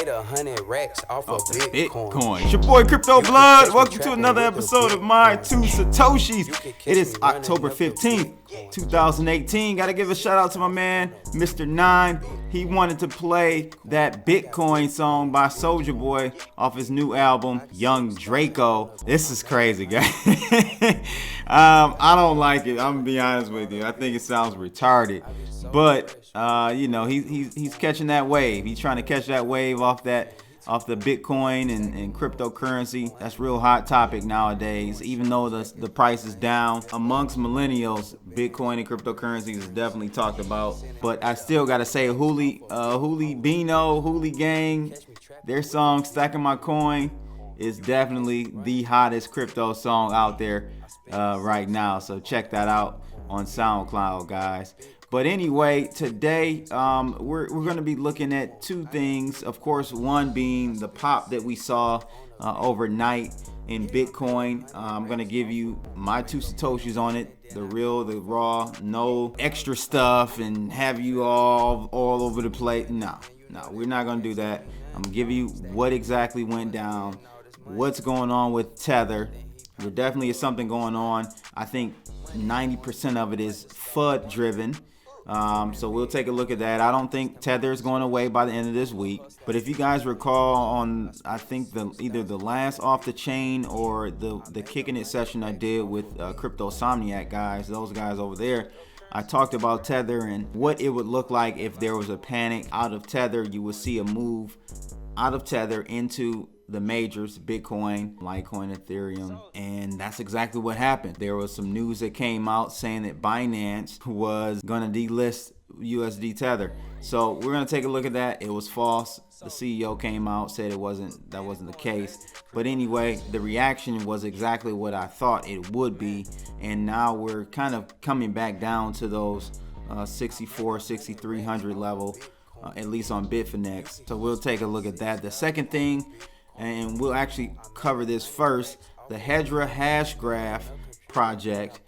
made 100 racks off of Bitcoin. It's your boy Crypto Blood. Welcome to another episode of My Two Satoshis. It is October 15th, 2018. Gotta give a shout out to my man, Mr. Nine. He wanted to play that Bitcoin song by Soulja Boy off his new album, Young Draco. This is crazy, guys. I don't like it. I'm gonna be honest with you. I think it sounds retarded. But you know, he's catching that wave. He's trying to catch that wave off the Bitcoin and cryptocurrency. That's real hot topic nowadays. Even though the price is down amongst millennials, Bitcoin and cryptocurrency is definitely talked about. But I still gotta say, Hooli Gang, their song "Stacking My Coin" is definitely the hottest crypto song out there right now. So check that out on SoundCloud, guys. But anyway, today we're going to be looking at two things. Of course, one being the pop that we saw overnight in Bitcoin. I'm going to give you my two Satoshis on it. The real, the raw, no extra stuff and have you all over the place. No, we're not going to do that. I'm going to give you what exactly went down, what's going on with Tether. There definitely is something going on. I think 90% of it is FUD driven. So we'll take a look at that. I don't think Tether is going away by the end of this week. But if you guys recall on, I think either the last off the chain or the kicking it session I did with Crypto Somniac guys, those guys over there, I talked about Tether and what it would look like if there was a panic out of Tether. You would see a move out of Tether into the majors, Bitcoin, Litecoin, Ethereum, and that's exactly what happened. There was some news that came out saying that Binance was going to delist USD Tether. So we're going to take a look at that. It was false. The CEO came out, said that wasn't the case. But anyway, the reaction was exactly what I thought it would be, and now we're kind of coming back down to those 6,300 level, at least on Bitfinex. So we'll take a look at that. The second thing, and we'll actually cover this first, the Hedera Hashgraph project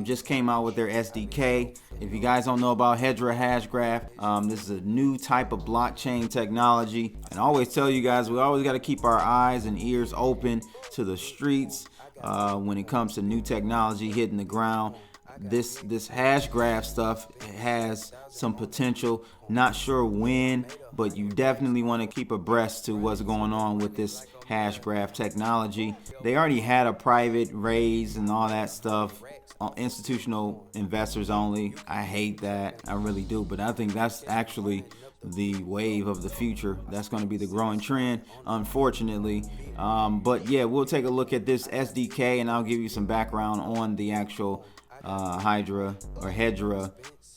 just came out with their SDK. If you guys don't know about Hedera Hashgraph, this is a new type of blockchain technology. And I always tell you guys, we always got to keep our eyes and ears open to the streets when it comes to new technology hitting the ground. This Hashgraph stuff has some potential. Not sure when, but you definitely want to keep abreast to what's going on with this Hashgraph technology. They already had a private raise and all that stuff. Institutional investors only. I hate that. I really do. But I think that's actually the wave of the future. That's going to be the growing trend, unfortunately. But yeah, we'll take a look at this SDK and I'll give you some background on the actual Hedera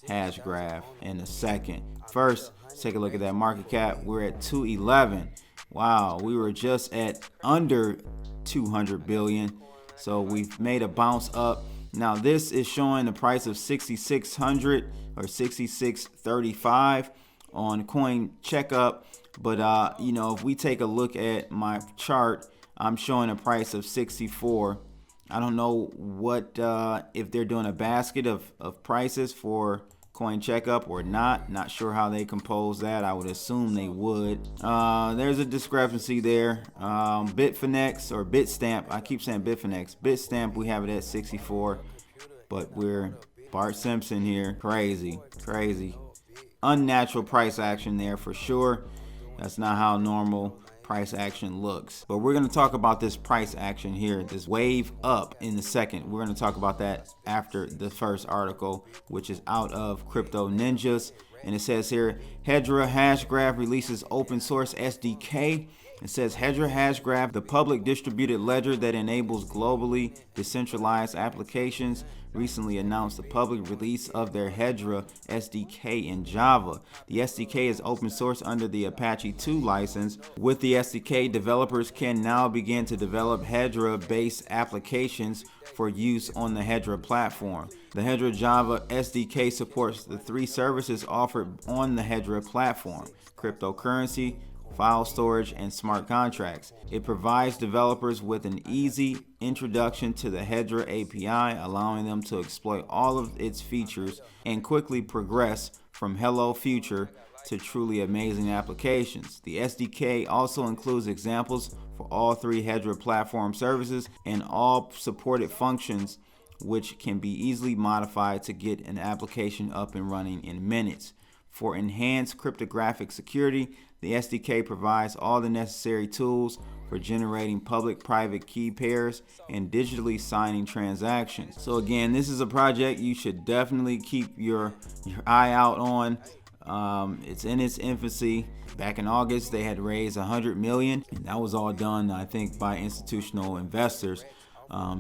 Hashgraph in a second. First, let's take a look at that market cap. We're at 211. Wow, we were just at under 200 billion. So we've made a bounce up. Now this is showing the price of 6,600 or 6,635 on Coin Checkup. But you know, if we take a look at my chart, I'm showing a price of 64. I don't know what if they're doing a basket of prices for Coin Checkup or not. Not sure how they compose that. I would assume they would. There's a discrepancy there. Bitfinex or Bitstamp. I keep saying Bitfinex. Bitstamp, we have it at 64. But we're Bart Simpson here. Crazy. Unnatural price action there for sure. That's not how normal price action looks. But we're going to talk about this price action here, this wave up, in a second. We're going to talk about that after the first article, which is out of Crypto Ninjas. And it says here, Hedera Hashgraph releases open source SDK. It says Hedera Hashgraph, the public distributed ledger that enables globally decentralized applications, recently announced the public release of their Hedera SDK in Java. The SDK is open source under the Apache 2 license. With the SDK, developers can now begin to develop Hedera-based applications for use on the Hedera platform. The Hedera Java SDK supports the three services offered on the Hedera platform: cryptocurrency, file storage, and smart contracts. It provides developers with an easy introduction to the Hedera API, allowing them to exploit all of its features and quickly progress from Hello Future to truly amazing applications. The SDK also includes examples for all 3 Hedera platform services and all supported functions, which can be easily modified to get an application up and running in minutes. For enhanced cryptographic security, the SDK provides all the necessary tools for generating public-private key pairs and digitally signing transactions. So again, this is a project you should definitely keep your eye out on. It's in its infancy. Back in August, they had raised $100 million, and that was all done, I think, by institutional investors.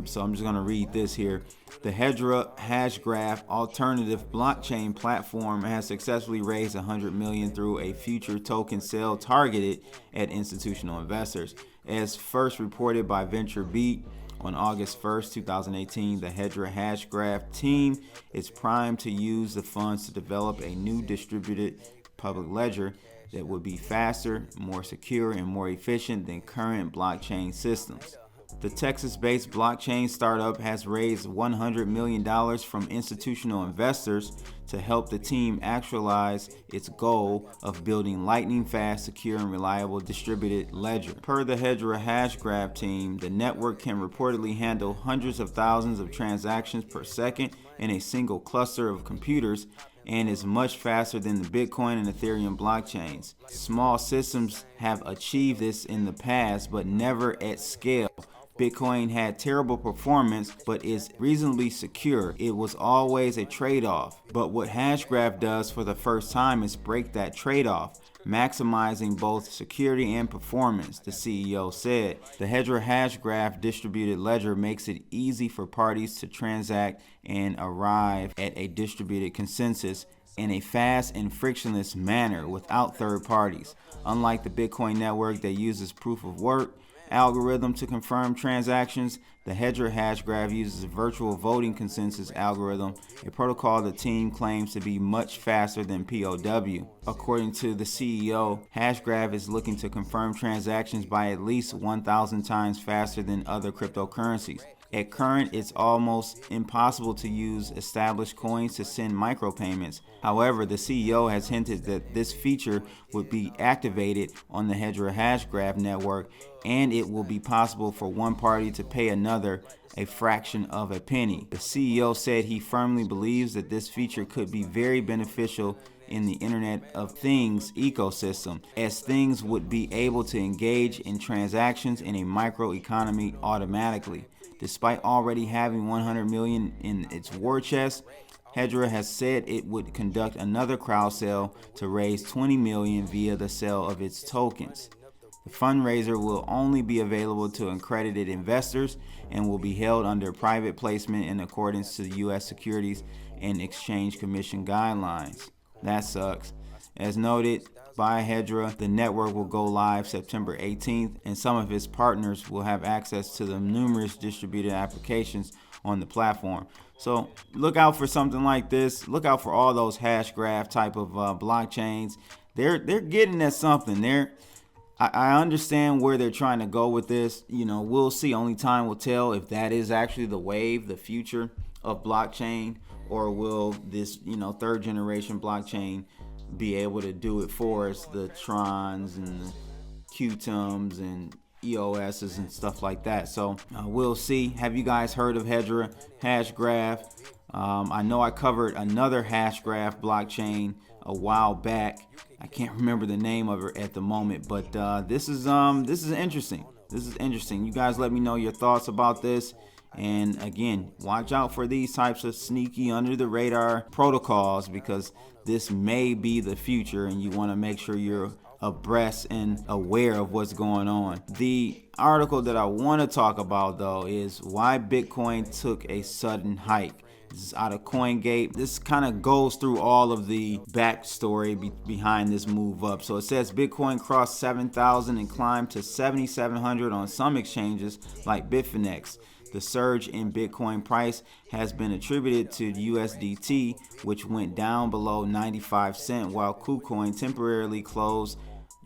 So I'm just going to read this here. The Hedera Hashgraph alternative blockchain platform has successfully raised $100 million through a future token sale targeted at institutional investors. As first reported by VentureBeat on August 1st, 2018, the Hedera Hashgraph team is primed to use the funds to develop a new distributed public ledger that would be faster, more secure, and more efficient than current blockchain systems. The Texas-based blockchain startup has raised $100 million from institutional investors to help the team actualize its goal of building lightning-fast, secure, and reliable distributed ledger. Per the Hedera Hashgraph team, the network can reportedly handle hundreds of thousands of transactions per second in a single cluster of computers and is much faster than the Bitcoin and Ethereum blockchains. Small systems have achieved this in the past, but never at scale. Bitcoin had terrible performance, but is reasonably secure. It was always a trade-off. But what Hashgraph does for the first time is break that trade-off, maximizing both security and performance, the CEO said. The Hedera Hashgraph distributed ledger makes it easy for parties to transact and arrive at a distributed consensus in a fast and frictionless manner without third parties. Unlike the Bitcoin network that uses proof of work algorithm to confirm transactions, the Hedera Hashgraph uses a virtual voting consensus algorithm, a protocol the team claims to be much faster than POW. According to the CEO, Hashgraph is looking to confirm transactions by at least 1,000 times faster than other cryptocurrencies. At current, it's almost impossible to use established coins to send micropayments. However, the CEO has hinted that this feature would be activated on the Hedera Hashgraph network, and it will be possible for one party to pay another a fraction of a penny. The CEO said he firmly believes that this feature could be very beneficial in the Internet of Things ecosystem, as things would be able to engage in transactions in a microeconomy automatically. Despite already having $100 million in its war chest, Hedera has said it would conduct another crowd sale to raise $20 million via the sale of its tokens. The fundraiser will only be available to accredited investors and will be held under private placement in accordance to the U.S. Securities and Exchange Commission guidelines. That sucks. As noted by Hedera, the network will go live September 18th, and some of its partners will have access to the numerous distributed applications on the platform. So look out for something like this. Look out for all those Hashgraph type of blockchains. They're getting at something. I understand where they're trying to go with this. You know, we'll see. Only time will tell if that is actually the wave, the future of blockchain, or will this, third generation blockchain be able to do it for us, the Trons and the Qtums and EOSs and stuff like that. So we'll see. Have you guys heard of Hedera Hashgraph? I know I covered another Hashgraph blockchain a while back. I can't remember the name of it at the moment, but this is interesting. This is interesting. You guys let me know your thoughts about this. And again, watch out for these types of sneaky under the radar protocols, because this may be the future and you want to make sure you're abreast and aware of what's going on. The article that I want to talk about though is why Bitcoin took a sudden hike. This is out of CoinGate. This kind of goes through all of the backstory behind this move up. So it says Bitcoin crossed 7,000 and climbed to 7,700 on some exchanges like Bitfinex. The surge in Bitcoin price has been attributed to USDT, which went down below 95 cents, while KuCoin temporarily closed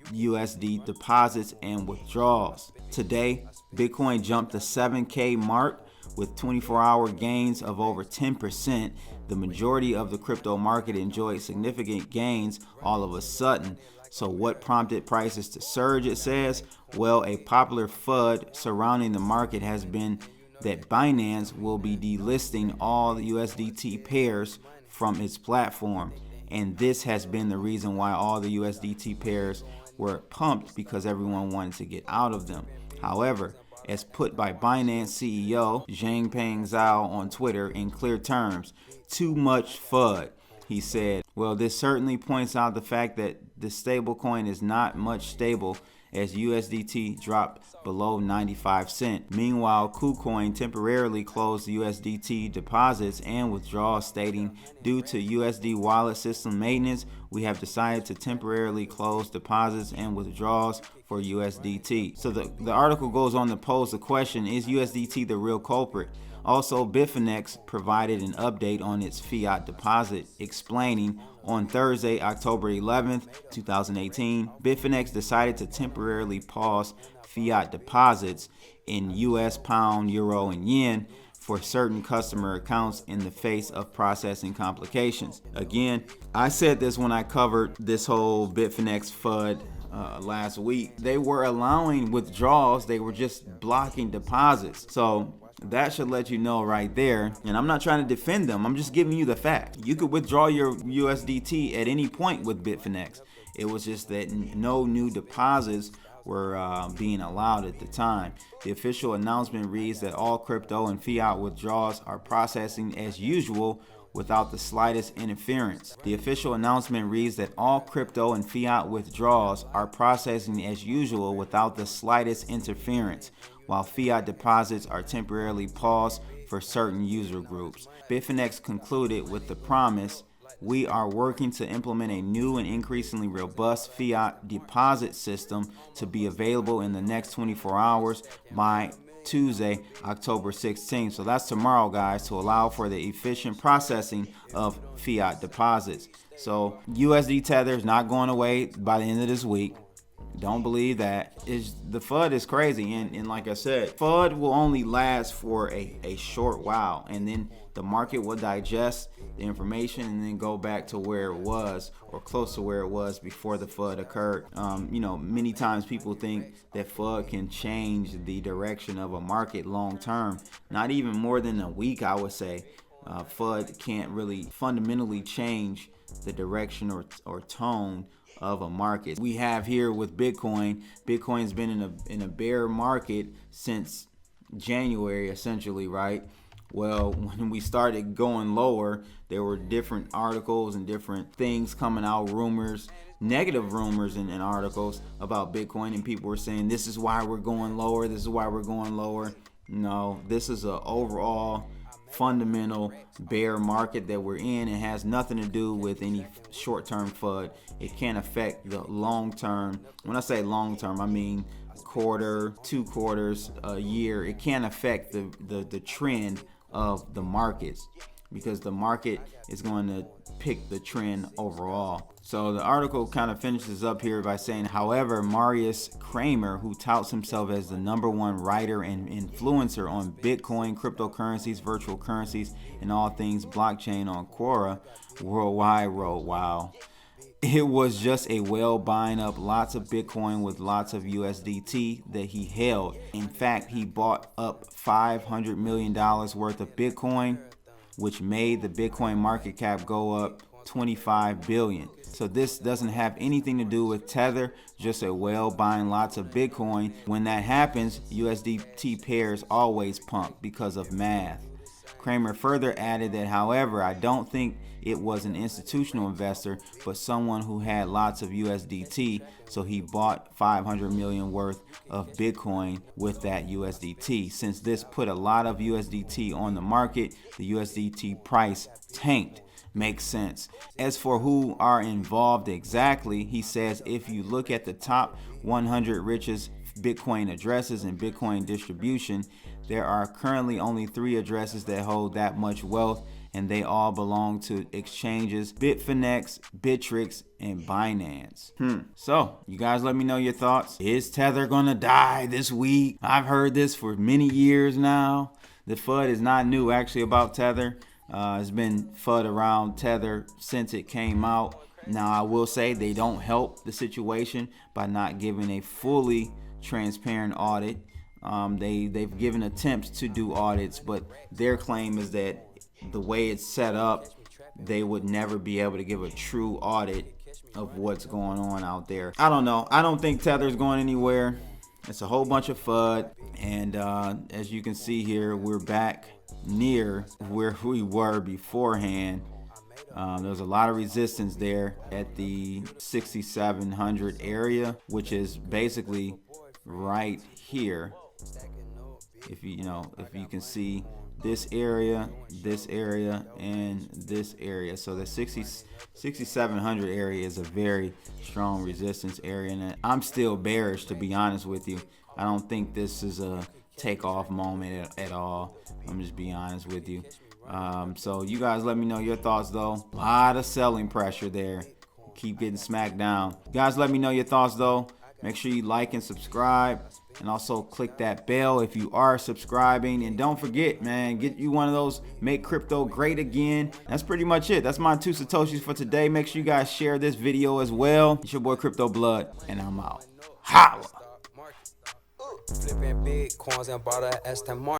USD deposits and withdrawals. Today, Bitcoin jumped the 7K mark with 24-hour gains of over 10%. The majority of the crypto market enjoyed significant gains all of a sudden. So what prompted prices to surge, it says? Well, a popular FUD surrounding the market has been that Binance will be delisting all the USDT pairs from its platform. And this has been the reason why all the USDT pairs were pumped, because everyone wanted to get out of them. However, as put by Binance CEO Changpeng Zhao on Twitter in clear terms, too much FUD. He said, well, this certainly points out the fact that the stablecoin is not much stable, as USDT dropped below 95 cents. Meanwhile, KuCoin temporarily closed USDT deposits and withdrawals, stating, due to USD wallet system maintenance, we have decided to temporarily close deposits and withdrawals for USDT. So the article goes on to pose the question, is USDT the real culprit? Also, Bitfinex provided an update on its fiat deposit, explaining, on Thursday, October 11th, 2018, Bitfinex decided to temporarily pause fiat deposits in US pound, euro, and yen for certain customer accounts in the face of processing complications. Again, I said this when I covered this whole Bitfinex FUD last week. They were allowing withdrawals, they were just blocking deposits. So that should let you know right there. And I'm not trying to defend them, I'm just giving you the fact. You could withdraw your USDT at any point with Bitfinex. It was just that no new deposits were being allowed at the time. The official announcement reads that all crypto and fiat withdrawals are processing as usual without the slightest interference. The official announcement reads that all crypto and fiat withdrawals are processing as usual without the slightest interference, while fiat deposits are temporarily paused for certain user groups. Bitfinex concluded with the promise, we are working to implement a new and increasingly robust fiat deposit system to be available in the next 24 hours by Tuesday, October 16th. So that's tomorrow, guys, to allow for the efficient processing of fiat deposits. So USD Tether is not going away by the end of this week. Don't believe that. The FUD is crazy, and like I said, FUD will only last for a short while, and then the market will digest the information and then go back to where it was or close to where it was before the FUD occurred. Many times people think that FUD can change the direction of a market long term. Not even more than a week, I would say. FUD can't really fundamentally change the direction or tone of a market. We have here with Bitcoin. Bitcoin's been in a bear market since January, essentially, right? Well, when we started going lower, there were different articles and different things coming out, rumors, negative rumors and articles about Bitcoin, and people were saying this is why we're going lower, this is why we're going lower. No, this is an overall fundamental bear market that we're in. It has nothing to do with any short-term FUD. It can't affect the long-term. When I say long-term, I mean quarter, 2 quarters, a year. It can't affect the trend of the markets, because the market is going to pick the trend overall. So the article kind of finishes up here by saying, however, Marius Kramer, who touts himself as the #1 writer and influencer on Bitcoin, cryptocurrencies, virtual currencies, and all things blockchain on Quora worldwide, wrote, wow, it was just a whale buying up lots of Bitcoin with lots of USDT that he held. In fact, he bought up $500 million worth of Bitcoin, which made the Bitcoin market cap go up 25 billion. So this doesn't have anything to do with Tether, just a whale buying lots of Bitcoin. When that happens, USDT pairs always pump because of math. Kramer further added that, however, I don't think it was an institutional investor, but someone who had lots of USDT, so he bought 500 million worth of Bitcoin with that USDT. Since this put a lot of USDT on the market, the USDT price tanked. Makes sense. As for who are involved exactly, he says if you look at the top 100 richest Bitcoin addresses and Bitcoin distribution, there are currently only 3 addresses that hold that much wealth, and they all belong to exchanges Bitfinex, Bittrex, and Binance. So, you guys let me know your thoughts. Is Tether gonna die this week? I've heard this for many years now. The FUD is not new actually about Tether. It's been FUD around Tether since it came out. Now, I will say they don't help the situation by not giving a fully transparent audit. They've given attempts to do audits, but their claim is that the way it's set up, they would never be able to give a true audit of what's going on out there. I don't know. I don't think Tether's going anywhere. It's a whole bunch of FUD, and as you can see here, we're back near where we were beforehand. There's a lot of resistance there at the 6,700 area, which is basically right here. If you can see this area, and this area. So the 6,700 area is a very strong resistance area, and I'm still bearish, to be honest with you. I don't think this is a takeoff moment at all. I'm just being honest with you. So you guys let me know your thoughts though. A lot of selling pressure there. Keep getting smacked down. Guys, let me know your thoughts though. Make sure you like and subscribe, and also click that bell if you are subscribing. And don't forget, man, get you one of those Make Crypto Great Again. That's pretty much it. That's my 2 Satoshis for today. Make sure you guys share this video as well. It's your boy Crypto Blood, and I'm out. Holla! Flipping big coins and bought a S10 Mark.